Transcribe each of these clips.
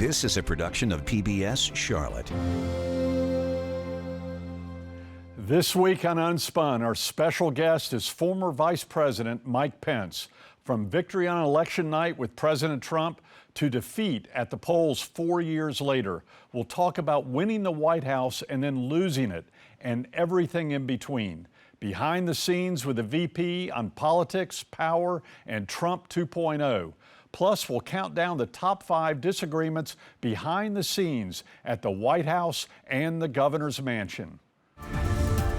This is a production of PBS Charlotte. This week on Unspun, our special guest is former Vice President Mike Pence. From victory on election night with President Trump to defeat at the polls 4 years later, we'll talk about winning the White House and then losing it and everything in between. Behind the scenes with the VP on politics, power, and Trump 2.0. Plus, we'll count down the top 5 disagreements behind the scenes at the White House and the governor's mansion.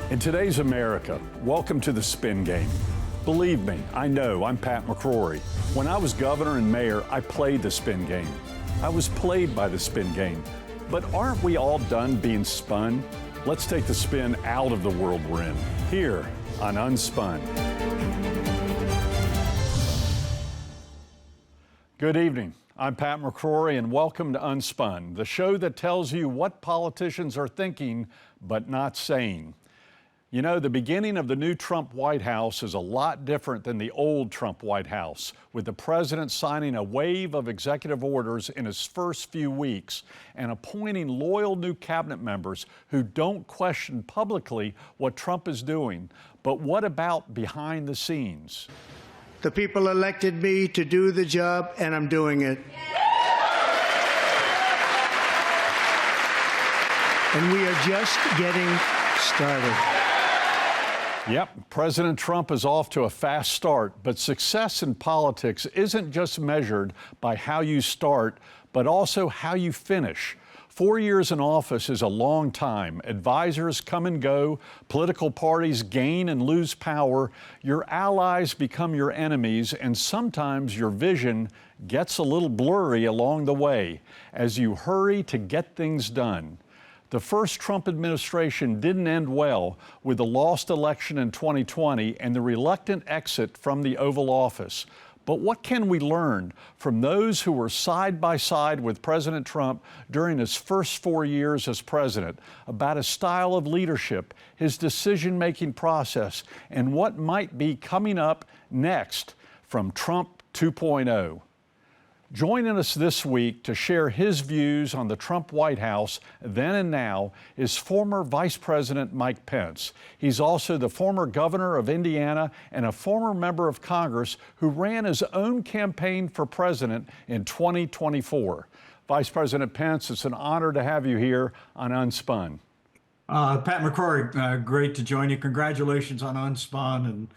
In today's America, welcome to the Spin Game. Believe me, I know, I'm Pat McCrory. When I was governor and mayor, I played the spin game. I was played by the spin game. But aren't we all done being spun? Let's take the spin out of the world we're in, here on Unspun. Good evening. I'm Pat McCrory, and welcome to Unspun, the show that tells you what politicians are thinking but not saying. You know, the beginning of the new Trump White House is a lot different than the old Trump White House, with the president signing a wave of executive orders in his first few weeks and appointing loyal new cabinet members who don't question publicly what Trump is doing. But what about behind the scenes? The people elected me to do the job, and I'm doing it. And we are just getting started. Yep, President Trump is off to a fast start, but success in politics isn't just measured by how you start, but also how you finish. 4 years in office is a long time. Advisors come and go, political parties gain and lose power, your allies become your enemies, and sometimes your vision gets a little blurry along the way as you hurry to get things done. The first Trump administration didn't end well with the lost election in 2020 and the reluctant exit from the Oval Office. But what can we learn from those who were side by side with President Trump during his first 4 years as president about his style of leadership, his decision-making process, and what might be coming up next from Trump 2.0? Joining us this week to share his views on the Trump White House then and now is former Vice President Mike Pence. He's also the former governor of Indiana and a former member of Congress who ran his own campaign for president in 2024. Vice President Pence, it's an honor to have you here on Unspun. Pat McCrory, great to join you. Congratulations on Unspun. And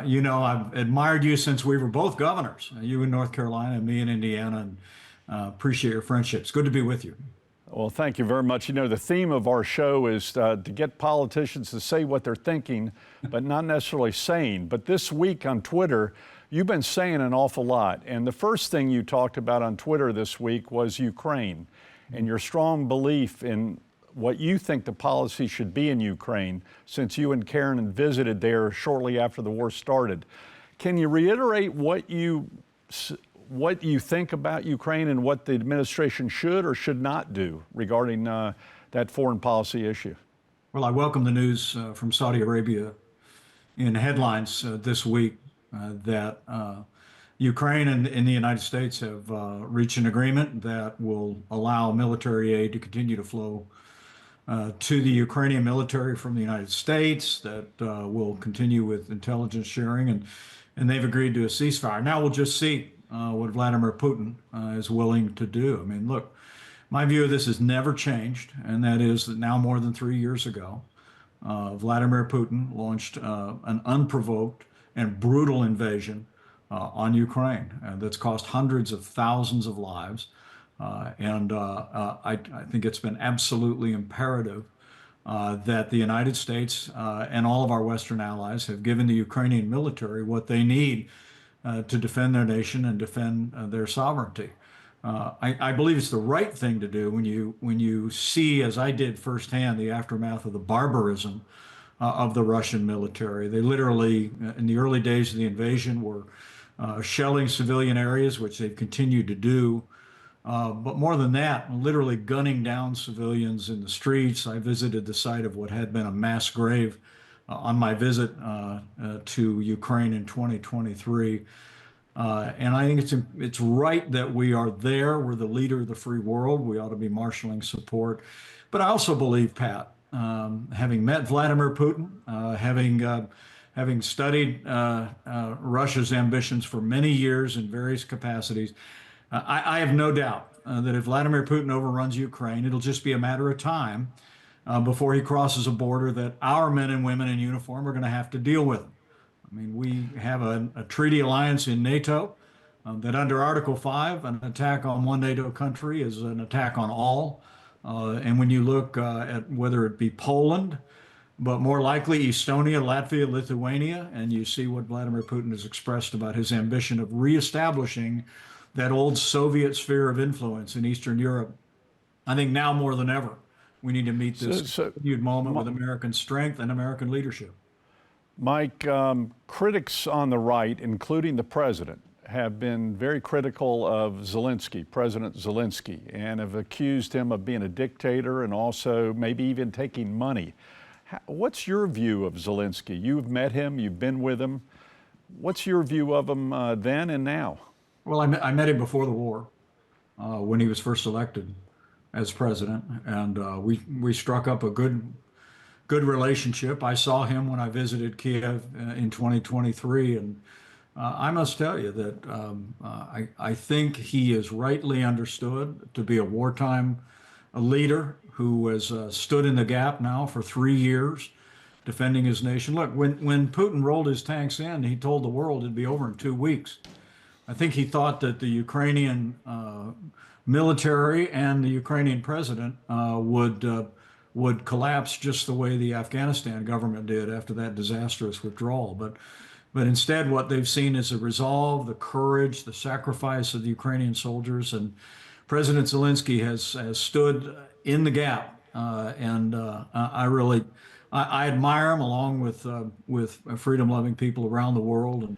you know, I've admired you since we were both governors, you in North Carolina and me in Indiana, and appreciate your friendship. It's good to be with you. Well, thank you very much. You know, the theme of our show is to get politicians to say what they're thinking, but not necessarily saying. But this week on Twitter, you've been saying an awful lot. And the first thing you talked about on Twitter this week was Ukraine and your strong belief in what you think the policy should be in Ukraine, since you and Karen visited there shortly after the war started. Can you reiterate what you think about Ukraine and what the administration should or should not do regarding that foreign policy issue? Well, I welcome the news from Saudi Arabia in headlines this week that Ukraine and the United States have reached an agreement that will allow military aid to continue to flow to the Ukrainian military from the United States, that will continue with intelligence sharing, and they've agreed to a ceasefire. Now we'll just see what Vladimir Putin is willing to do. I mean, look, my view of this has never changed, and that is that now more than 3 years ago, Vladimir Putin launched an unprovoked and brutal invasion on Ukraine that's cost hundreds of thousands of lives. I think it's been absolutely imperative that the United States and all of our Western allies have given the Ukrainian military what they need to defend their nation and defend their sovereignty. I believe it's the right thing to do when you see, as I did firsthand, the aftermath of the barbarism of the Russian military. They literally, in the early days of the invasion, were shelling civilian areas, which they've continued to do. But more than that, literally gunning down civilians in the streets. I visited the site of what had been a mass grave on my visit to Ukraine in 2023. And I think it's right that we are there. We're the leader of the free world. We ought to be marshaling support. But I also believe, Pat, having met Vladimir Putin, having studied Russia's ambitions for many years in various capacities, I have no doubt that if Vladimir Putin overruns Ukraine, it'll just be a matter of time before he crosses a border that our men and women in uniform are going to have to deal with him. I mean, we have a treaty alliance in NATO that under Article 5, an attack on one NATO country is an attack on all. And when you look at whether it be Poland, but more likely Estonia, Latvia, Lithuania, and you see what Vladimir Putin has expressed about his ambition of reestablishing that old Soviet sphere of influence in Eastern Europe, I think now more than ever, we need to meet this continued moment with American strength and American leadership. Mike, critics on the right, including the president, have been very critical of Zelensky, President Zelensky, and have accused him of being a dictator and also maybe even taking money. What's your view of Zelensky? You've met him, you've been with him. What's your view of him then and now? Well, I met him before the war when he was first elected as president, and we struck up a good relationship. I saw him when I visited Kiev in 2023, and I must tell you that I think he is rightly understood to be a wartime leader who has stood in the gap now for 3 years defending his nation. Look, when Putin rolled his tanks in, he told the world it'd be over in 2 weeks. I think he thought that the Ukrainian military and the Ukrainian president would collapse just the way the Afghanistan government did after that disastrous withdrawal. But instead, what they've seen is the resolve, the courage, the sacrifice of the Ukrainian soldiers. And President Zelensky has stood in the gap. And I admire him along with freedom-loving people around the world.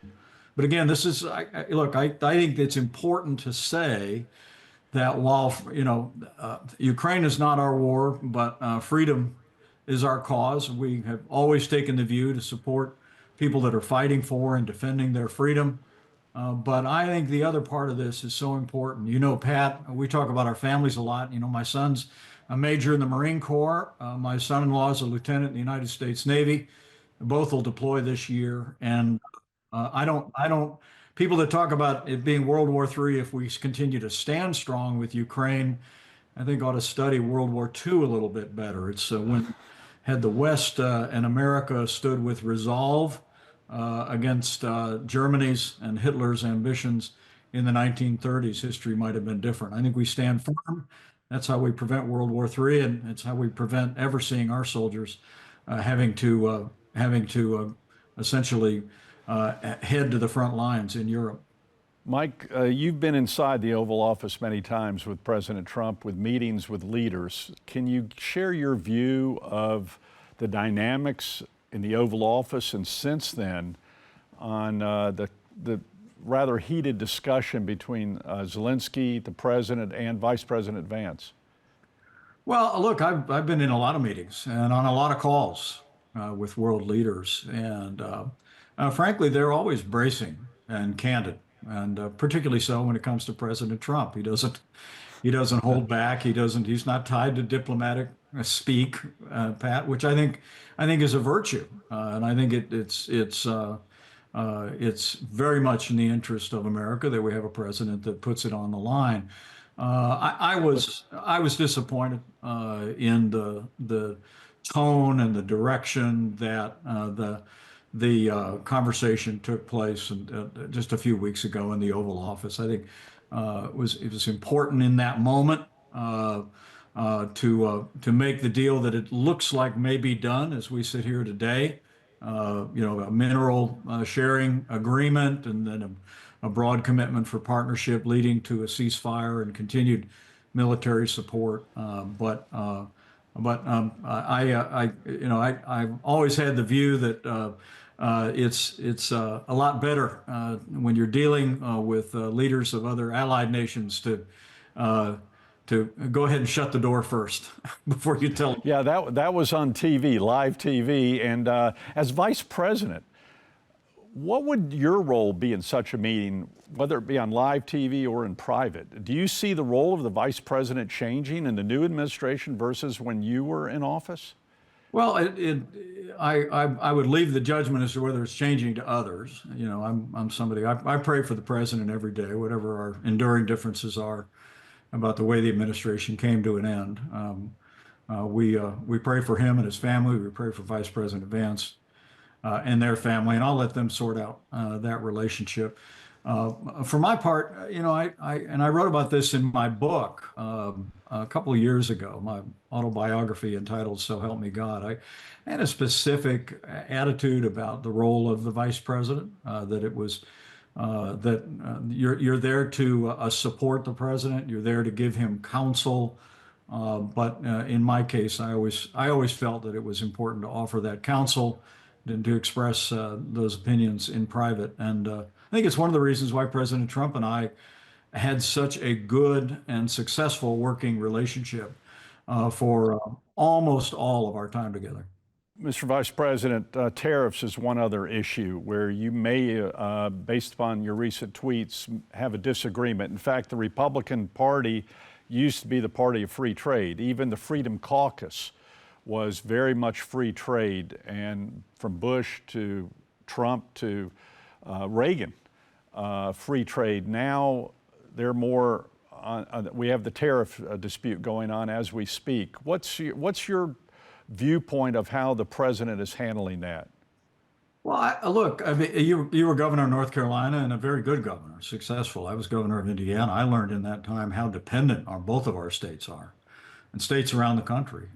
But again, this is, look, I think it's important to say that while, Ukraine is not our war, but freedom is our cause. We have always taken the view to support people that are fighting for and defending their freedom. But I think the other part of this is so important. Pat, we talk about our families a lot. My son's a major in the Marine Corps. My son-in-law is a lieutenant in the United States Navy. Both will deploy this year. And people that talk about it being World War III, if we continue to stand strong with Ukraine, I think ought to study World War II a little bit better. It's when had the West and America stood with resolve against Germany's and Hitler's ambitions in the 1930s, history might have been different. I think we stand firm. That's how we prevent World War III, and it's how we prevent ever seeing our soldiers having to essentially head to the front lines in Europe. Mike, you've been inside the Oval Office many times with President Trump, with meetings with leaders. Can you share your view of the dynamics in the Oval Office and since then on the rather heated discussion between Zelensky, the president, and Vice President Vance? Well, look, I've been in a lot of meetings and on a lot of calls with world leaders, and frankly, they're always bracing and candid, and particularly so when it comes to President Trump. He doesn't hold back. He's not tied to diplomatic speak, Pat, which I think is a virtue, and I think it's very much in the interest of America that we have a president that puts it on the line. I was disappointed in the tone and the direction that the conversation took place just a few weeks ago in the Oval Office. I think it was important in that moment to make the deal that it looks like may be done as we sit here today. A mineral sharing agreement, and then a broad commitment for partnership leading to a ceasefire and continued military support. But I've always had the view that it's a lot better when you're dealing with leaders of other allied nations to go ahead and shut the door first before you tell them. Yeah, that was on TV, live TV. And as vice president, What would your role be in such a meeting, whether it be on live TV or in private? Do you see the role of the vice president changing in the new administration versus when you were in office? Well, I would leave the judgment as to whether it's changing to others. You know, I'm somebody, I pray for the president every day, whatever our enduring differences are about the way the administration came to an end. We pray for him and his family. We pray for Vice President Vance and their family, and I'll let them sort out that relationship. For my part, you know, I wrote about this in my book a couple of years ago, my autobiography entitled "So Help Me God." I had a specific attitude about the role of the vice president, that it was that you're there to support the president, you're there to give him counsel. But in my case, I always felt that it was important to offer that counsel and to express those opinions in private. And I think it's one of the reasons why President Trump and I had such a good and successful working relationship for almost all of our time together. Mr. Vice President, tariffs is one other issue where you may, based upon your recent tweets, have a disagreement. In fact, the Republican Party used to be the party of free trade. Even the Freedom Caucus was very much free trade, and from Bush to Trump to Reagan, free trade. Now they're more we have the tariff dispute going on as we speak. What's your viewpoint of how the president is handling that? Well, look, I mean, you were governor of North Carolina and a very good governor, successful. I was governor of Indiana. I learned in that time how dependent both of our states are, and states around the country,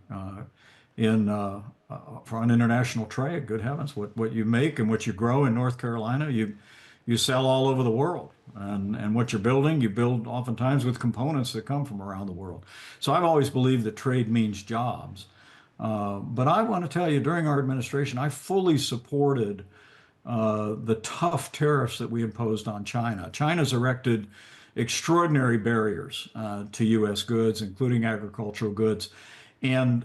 for on international trade. Good heavens, what you make and what you grow in North Carolina, you sell all over the world, and what you're building, you build oftentimes with components that come from around the world. So I've always believed that trade means jobs. But I want to tell you, during our administration, I fully supported the tough tariffs that we imposed on China. China's erected extraordinary barriers to U.S. goods, including agricultural goods. And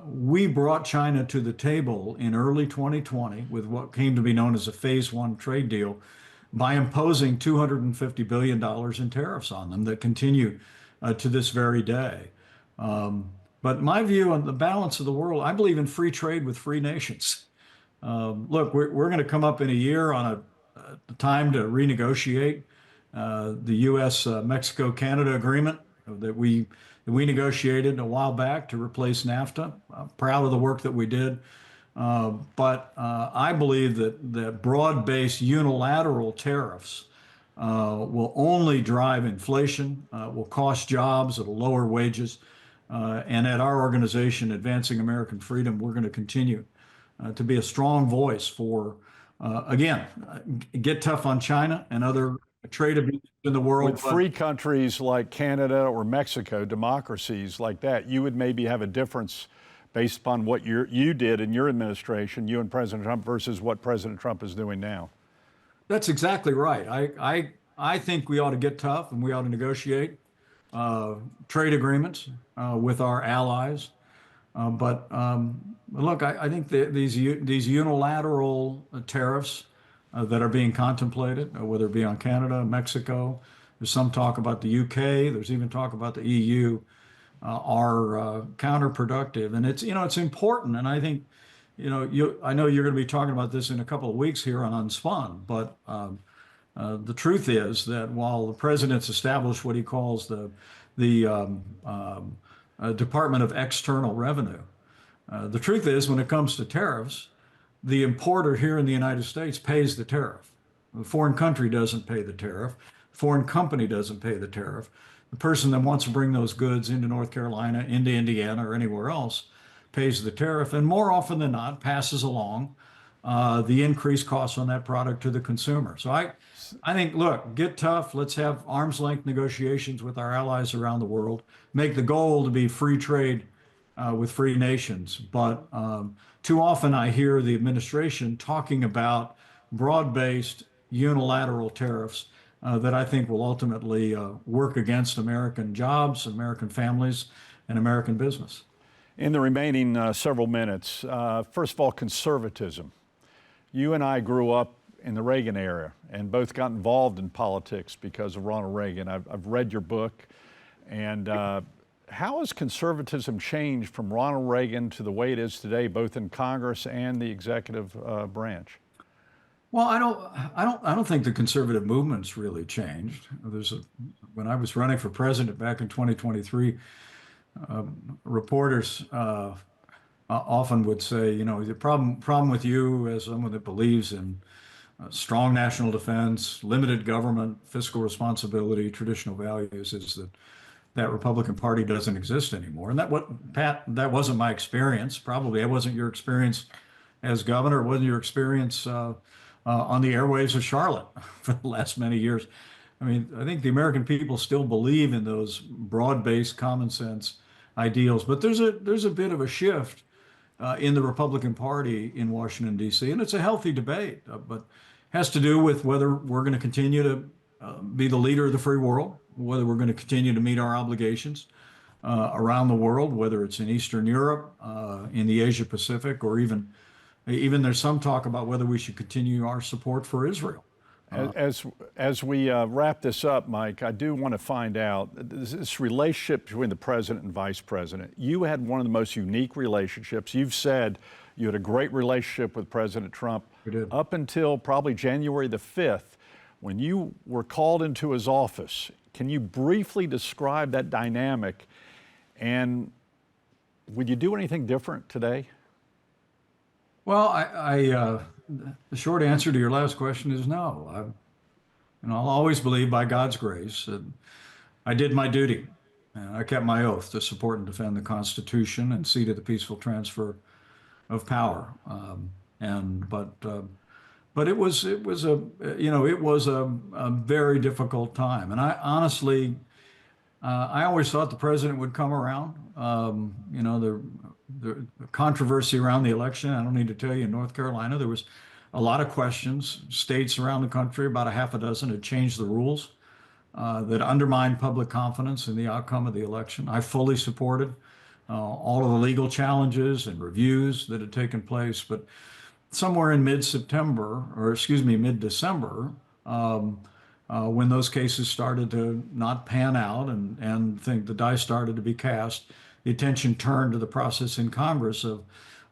we brought China to the table in early 2020 with what came to be known as a Phase 1 trade deal by imposing $250 billion in tariffs on them that continue to this very day. But my view on the balance of the world, I believe in free trade with free nations. Look, we're going to come up in a year on a time to renegotiate the U.S.-Mexico-Canada agreement that we negotiated a while back to replace NAFTA. I'm proud of the work that we did. But I believe that broad-based unilateral tariffs will only drive inflation, will cost jobs, it'll lower wages. And at our organization, Advancing American Freedom, we're going to continue to be a strong voice for, again, get tough on China and other trade abuses in the world. With free countries like Canada or Mexico, democracies like that, you would maybe have a difference based upon what you did in your administration, you and President Trump, versus what President Trump is doing now. That's exactly right. I think we ought to get tough and we ought to negotiate trade agreements with our allies. But look, I think these unilateral tariffs that are being contemplated, whether it be on Canada, Mexico, there's some talk about the UK, there's even talk about the EU, are counterproductive. And it's important. And I think, I know you're going to be talking about this in a couple of weeks here on Unspun, but the truth is that while the president's established what he calls the Department of External Revenue, the truth is when it comes to tariffs, the importer here in the United States pays the tariff. The foreign country doesn't pay the tariff. The foreign company doesn't pay the tariff. The person that wants to bring those goods into North Carolina, into Indiana, or anywhere else pays the tariff, and more often than not passes along the increased costs on that product to the consumer. So I think, look, get tough. Let's have arm's length negotiations with our allies around the world. Make the goal to be free trade with free nations. But too often I hear the administration talking about broad-based unilateral tariffs that I think will ultimately work against American jobs, American families, and American business. In the remaining several minutes, first of all, conservatism. You and I grew up in the Reagan era and both got involved in politics because of Ronald Reagan. I've read your book. And how has conservatism changed from Ronald Reagan to the way it is today, both in Congress and the executive branch? Well, I don't think the conservative movement's really changed. When I was running for president back in 2023, reporters often would say, you know, the problem with you as someone that believes in strong national defense, limited government, fiscal responsibility, traditional values, is that Republican Party doesn't exist anymore. And that wasn't my experience. Probably it wasn't your experience as governor. It wasn't your experience on the airwaves of Charlotte for the last many years. I mean, I think the American people still believe in those broad-based common sense ideals, but there's a bit of a shift in the Republican Party in Washington, D.C., and it's a healthy debate, but has to do with whether we're going to continue to be the leader of the free world, whether we're going to continue to meet our obligations around the world, whether it's in Eastern Europe, in the Asia Pacific, or even there's some talk about whether we should continue our support for Israel. As we wrap this up, Mike, I do want to find out this relationship between the president and vice president. You had one of the most unique relationships. You've said you had a great relationship with President Trump up until probably January the 5th, when you were called into his office. Can you briefly describe that dynamic? And would you do anything different today? Well, the short answer to your last question is no. I'll always believe by God's grace that I did my duty. And I kept my oath to support and defend the Constitution and see to the peaceful transfer of power. But it was a very difficult time. And I honestly, I always thought the president would come around. The controversy around the election, I don't need to tell you, in North Carolina, there was a lot of questions. States around the country, about a half a dozen, had changed the rules that undermined public confidence in the outcome of the election. I fully supported all of the legal challenges and reviews that had taken place. But somewhere in mid-December, when those cases started to not pan out and think the die started to be cast, the attention turned to the process in Congress of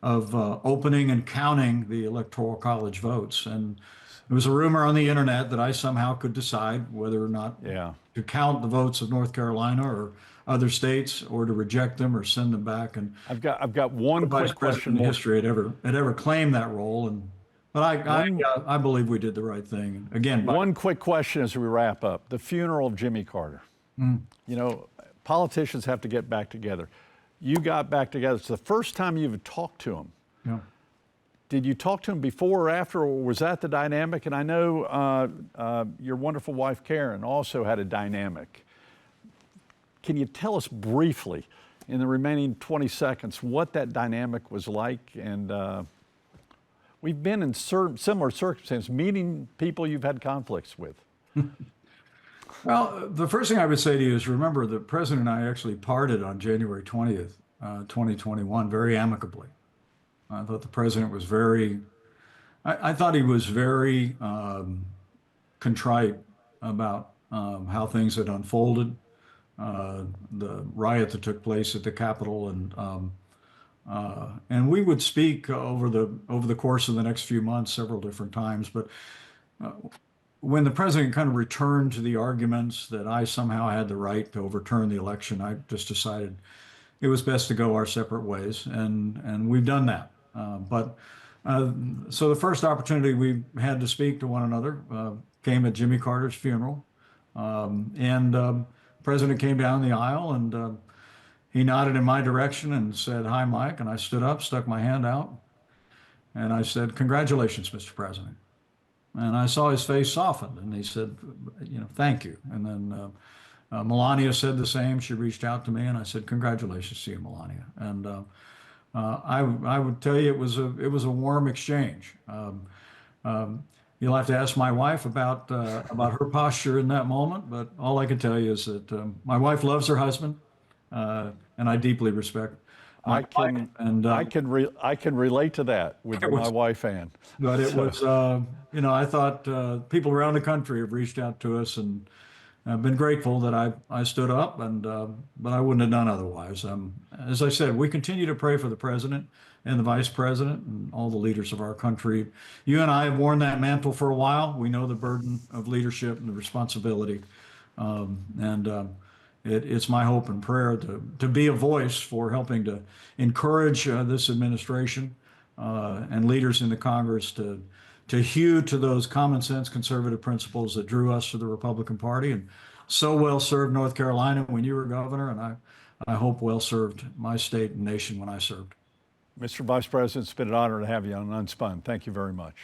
opening and counting the Electoral College votes. And there was a rumor on the internet that I somehow could decide whether or not to count the votes of North Carolina or other states, or to reject them or send them back. And I've got one quick question. In history had ever claimed that role, but I believe we did the right thing. Again, one quick question as we wrap up: the funeral of Jimmy Carter. You know, politicians have to get back together. You got back together. It's the first time you've talked to him. Yeah. Did you talk to him before or after, or was that the dynamic? And I know your wonderful wife Karen also had a dynamic. Can you tell us briefly, in the remaining 20 seconds, what that dynamic was like? And we've been in similar circumstances, meeting people you've had conflicts with. Well, the first thing I would say to you is, remember, the president and I actually parted on January 20th, 2021, very amicably. I thought the president was I thought he was very contrite about how things had unfolded, the riot that took place at the Capitol, and we would speak over the course of the next few months several different times. But when the president kind of returned to the arguments that I somehow had the right to overturn the election, I just decided it was best to go our separate ways, and we've done that. So the first opportunity we had to speak to one another came at Jimmy Carter's funeral, and the president came down the aisle, and he nodded in my direction and said, "Hi, Mike," and I stood up, stuck my hand out, and I said, "Congratulations, Mr. President." And I saw his face soften, and he said, "Thank you." And then Melania said the same. She reached out to me, and I said, "Congratulations to you, Melania." And I would tell you it was a warm exchange. You'll have to ask my wife about her posture in that moment, but all I can tell you is that my wife loves her husband, and I deeply respect I my can wife, and I can relate to that with It my was- wife Ann. but it was, I thought people around the country have reached out to us, and I've been grateful that I stood up, but I wouldn't have done otherwise. As I said, we continue to pray for the president and the vice president and all the leaders of our country. You and I have worn that mantle for a while. We know the burden of leadership and the responsibility, it's my hope and prayer to be a voice for helping to encourage this administration and leaders in the Congress to hew to those common sense conservative principles that drew us to the Republican Party and so well served North Carolina when you were governor, and I hope well served my state and nation when I served. Mr. Vice President, it's been an honor to have you on Unspun. Thank you very much.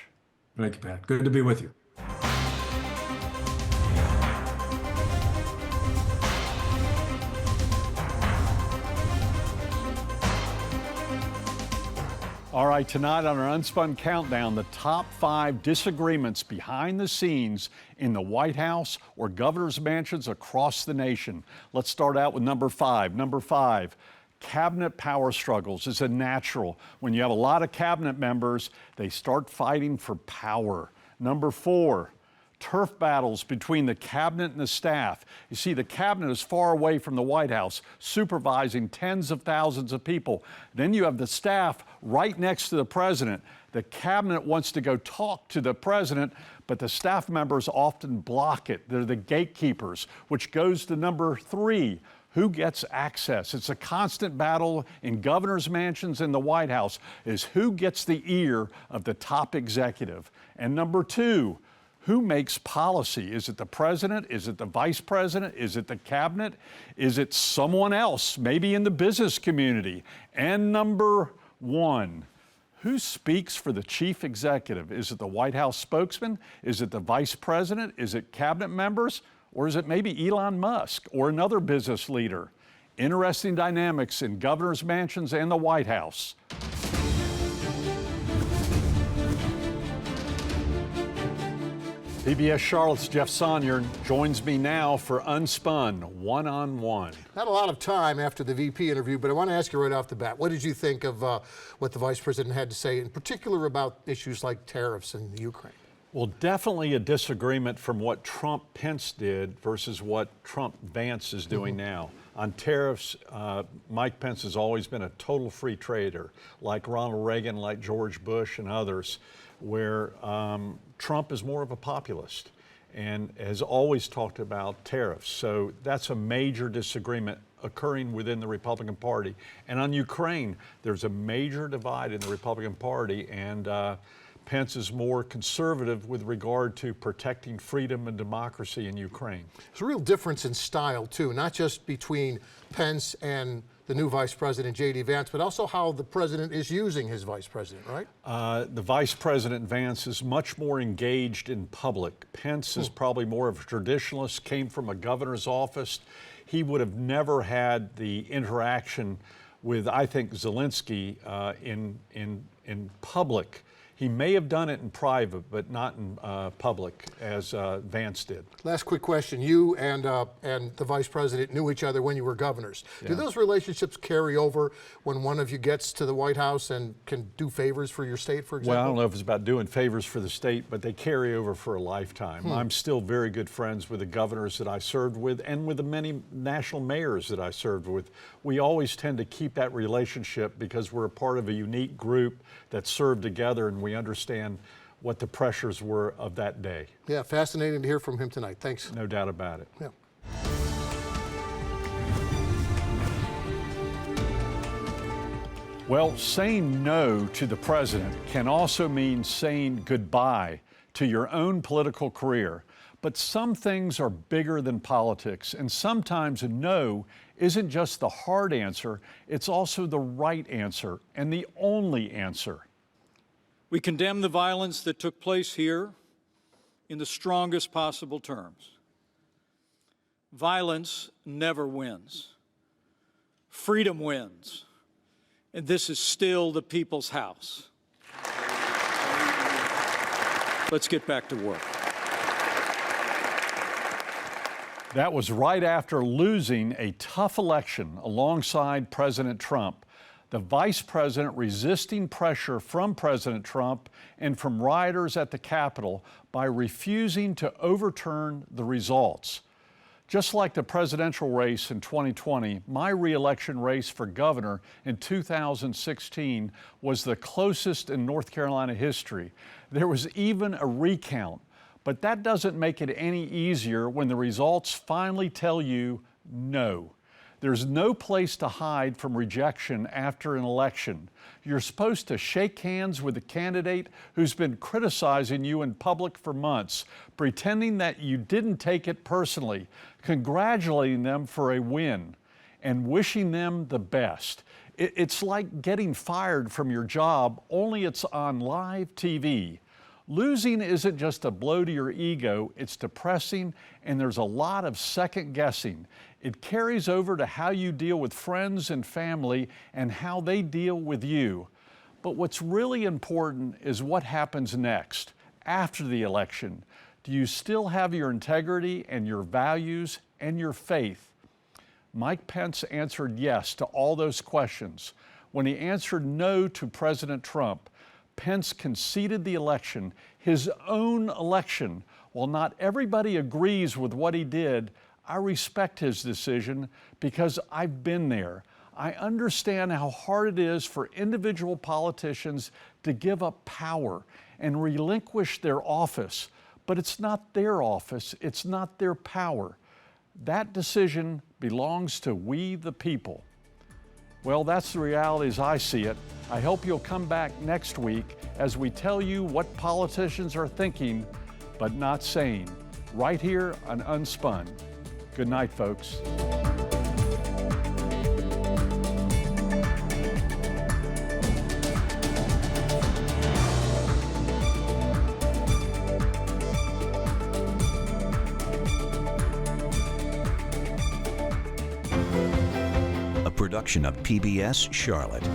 Thank you, Pat. Good to be with you. All right, tonight on our Unspun Countdown, the top 5 disagreements behind the scenes in the White House or governor's mansions across the nation. Let's start out with number 5. Number 5, cabinet power struggles is a natural. When you have a lot of cabinet members, they start fighting for power. Number 4, turf battles between the cabinet and the staff. You see, the cabinet is far away from the White House, supervising tens of thousands of people. Then you have the staff right next to the president. The cabinet wants to go talk to the president, but the staff members often block it. They're the gatekeepers, which goes to number 3. Who gets access? It's a constant battle in governor's mansions and the White House, is who gets the ear of the top executive. And number 2, who makes policy? Is it the president? Is it the vice president? Is it the cabinet? Is it someone else, maybe in the business community? And number 1, who speaks for the chief executive? Is it the White House spokesman? Is it the vice president? Is it cabinet members? Or is it maybe Elon Musk or another business leader? Interesting dynamics in governor's mansions and the White House. PBS Charlotte's Jeff Sonnier joins me now for Unspun One-on-One. Not a lot of time after the VP interview, but I want to ask you right off the bat, what did you think of what the vice president had to say, in particular about issues like tariffs in the Ukraine? Well, definitely a disagreement from what Trump-Pence did versus what Trump-Vance is doing now. On tariffs, Mike Pence has always been a total free trader, like Ronald Reagan, like George Bush and others, where Trump is more of a populist and has always talked about tariffs. So that's a major disagreement occurring within the Republican Party. And on Ukraine, there's a major divide in the Republican Party, and Pence is more conservative with regard to protecting freedom and democracy in Ukraine. There's a real difference in style, too, not just between Pence and the new vice president, J.D. Vance, but also how the president is using his vice president, right? The vice president, Vance, is much more engaged in public. Pence is probably more of a traditionalist, came from a governor's office. He would have never had the interaction with, I think, Zelensky in public. He may have done it in private, but not in public, as Vance did. Last quick question. You and the vice president knew each other when you were governors. Yeah. Do those relationships carry over when one of you gets to the White House and can do favors for your state, for example? Well, I don't know if it's about doing favors for the state, but they carry over for a lifetime. I'm still very good friends with the governors that I served with and with the many national mayors that I served with. We always tend to keep that relationship because we're a part of a unique group that served together, and we understand what the pressures were of that day. Yeah, fascinating to hear from him tonight. Thanks. No doubt about it. Yeah. Well, saying no to the president can also mean saying goodbye to your own political career. But some things are bigger than politics, and sometimes a no isn't just the hard answer, it's also the right answer and the only answer. We condemn the violence that took place here in the strongest possible terms. Violence never wins. Freedom wins. And this is still the people's house. Let's get back to work. That was right after losing a tough election alongside President Trump. the vice president resisting pressure from President Trump and from rioters at the Capitol by refusing to overturn the results. Just like the presidential race in 2020, my re-election race for governor in 2016 was the closest in North Carolina history. There was even a recount, but that doesn't make it any easier when the results finally tell you no. There's no place to hide from rejection after an election. You're supposed to shake hands with the candidate who's been criticizing you in public for months, pretending that you didn't take it personally, congratulating them for a win, and wishing them the best. It's like getting fired from your job, only it's on live TV. Losing isn't just a blow to your ego, it's depressing, and there's a lot of second guessing. It carries over to how you deal with friends and family and how they deal with you. But what's really important is what happens next, after the election. Do you still have your integrity and your values and your faith? Mike Pence answered yes to all those questions. When he answered no to President Trump, Pence conceded the election, his own election. While not everybody agrees with what he did, I respect his decision because I've been there. I understand how hard it is for individual politicians to give up power and relinquish their office, but it's not their office, it's not their power. That decision belongs to we the people. Well, that's the reality as I see it. I hope you'll come back next week as we tell you what politicians are thinking but not saying, right here on Unspun. Good night, folks. A production of PBS Charlotte.